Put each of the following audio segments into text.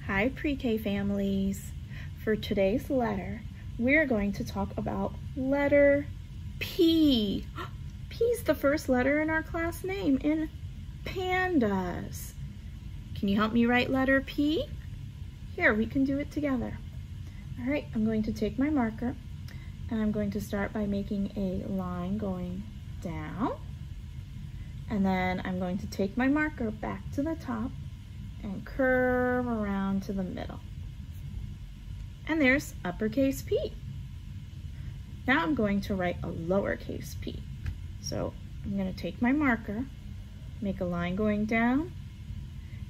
Hi pre-K families. For today's letter, we're going to talk about letter P. P is the first letter in our class name in pandas. Can you help me write letter P? Here, we can do it together. All right, I'm going to take my marker and I'm going to start by making a line going down. And then I'm going to take my marker back to the top and curve around to the middle. And there's uppercase P. Now I'm going to write a lowercase p. So I'm going to take my marker, make a line going down,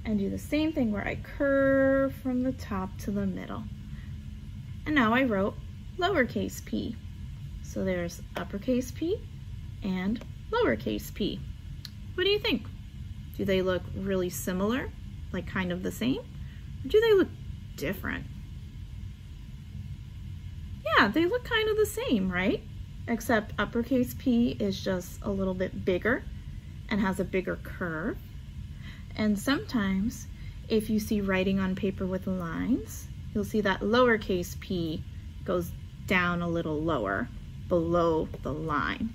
and do the same thing where I curve from the top to the middle. And now I wrote lowercase p. So there's uppercase p and lowercase p. What do you think? Do they look really similar, like kind of the same? Or do they look different? Yeah, they look kind of the same, right? Except uppercase P is just a little bit bigger and has a bigger curve. And sometimes if you see writing on paper with lines, you'll see that lowercase p goes down a little lower below the line.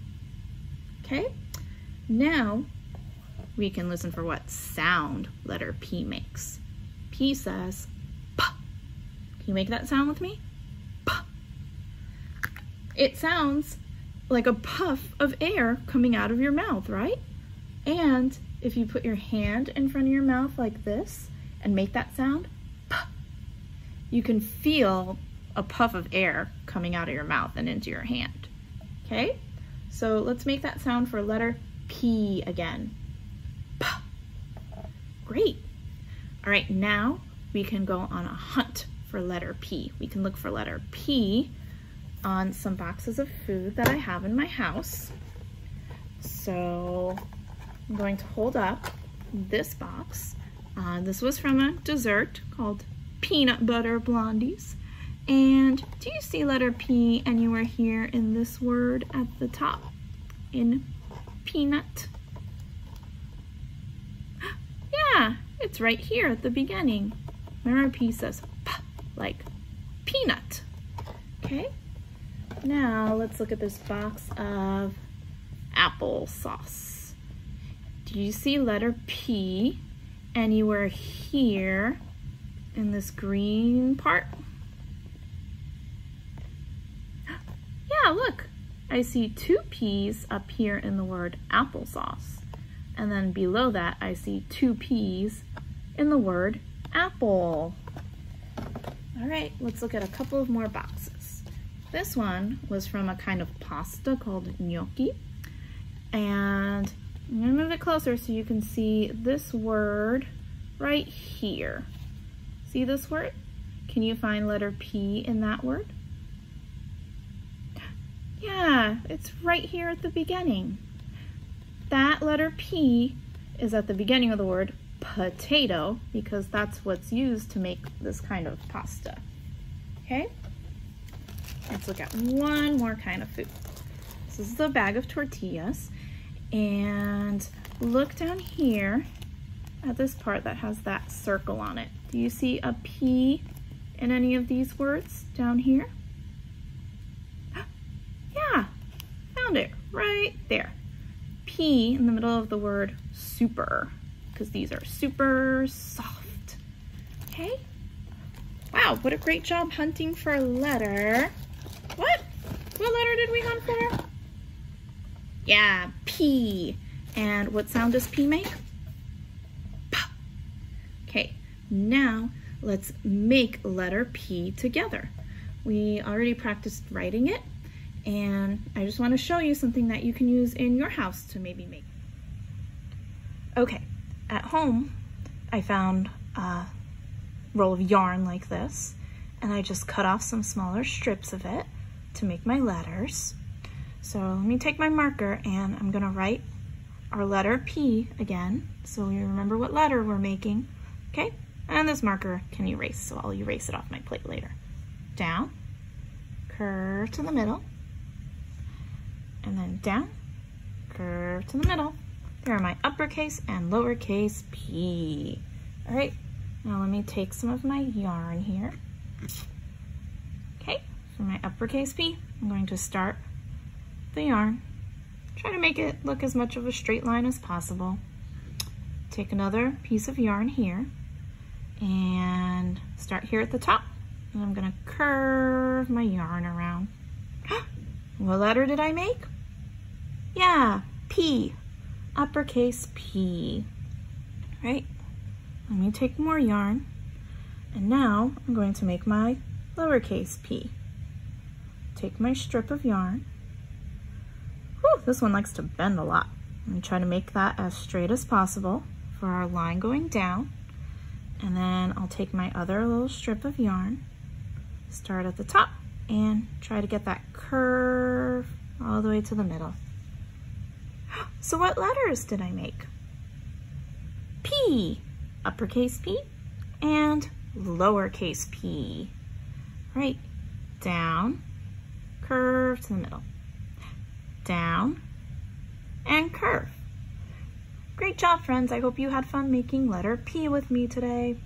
Okay, now we can listen for what sound letter P makes. P says P. Can you make that sound with me? P. It sounds like a puff of air coming out of your mouth, right? And if you put your hand in front of your mouth like this and make that sound, P, you can feel a puff of air coming out of your mouth and into your hand. Okay? So let's make that sound for letter P again. P. Great. All right, now we can go on a hunt for letter P. We can look for letter P on some boxes of food that I have in my house. So I'm going to hold up this box. This was from a dessert called Peanut Butter Blondies. And do you see letter P anywhere here in this word at the top? In peanut? Yeah, it's right here at the beginning. Remember, P says P, like peanut. Okay? Now let's look at this box of applesauce. Do you see letter P anywhere here in this green part? Yeah, look, I see two P's up here in the word applesauce. And then below that, I see two P's in the word apple. All right, let's look at a couple of more boxes. This one was from a kind of pasta called gnocchi. And I'm gonna move it closer so you can see this word right here. See this word? Can you find letter P in that word? Yeah, it's right here at the beginning. That letter P is at the beginning of the word potato because that's what's used to make this kind of pasta. Okay? Let's look at one more kind of food. This is a bag of tortillas. And look down here at this part that has that circle on it. Do you see a P in any of these words down here? Yeah, found it right there. P in the middle of the word super, because these are super soft. Okay? Wow, what a great job hunting for a letter. What? What letter did we hunt for? Yeah, P. And what sound does P make? P. Okay, now let's make letter P together. We already practiced writing it, and I just want to show you something that you can use in your house to maybe make. Okay, at home, I found a roll of yarn like this, and I just cut off some smaller strips of it to make my letters. So let me take my marker and I'm gonna write our letter P again so we remember what letter we're making, okay? And this marker can erase, so I'll erase it off my plate later. Down, curve to the middle, and then down, curve to the middle. There are my uppercase and lowercase p. All right, Now let me take some of my yarn here. Okay, for my uppercase P, I'm going to start the yarn. Try to make it look as much of a straight line as possible. Take another piece of yarn here and start here at the top. And I'm gonna curve my yarn around. What letter did I make? Yeah, P, uppercase P, right? Let me take more yarn, and now I'm going to make my lowercase p. Take my strip of yarn. Whew, this one likes to bend a lot. I'm gonna try to make that as straight as possible for our line going down. And then I'll take my other little strip of yarn, start at the top, and try to get that curve all the way to the middle. So what letters did I make? P, uppercase P, and lowercase p. Right, down, curve to the middle, down, and curve. Great job, friends. I hope you had fun making letter P with me today.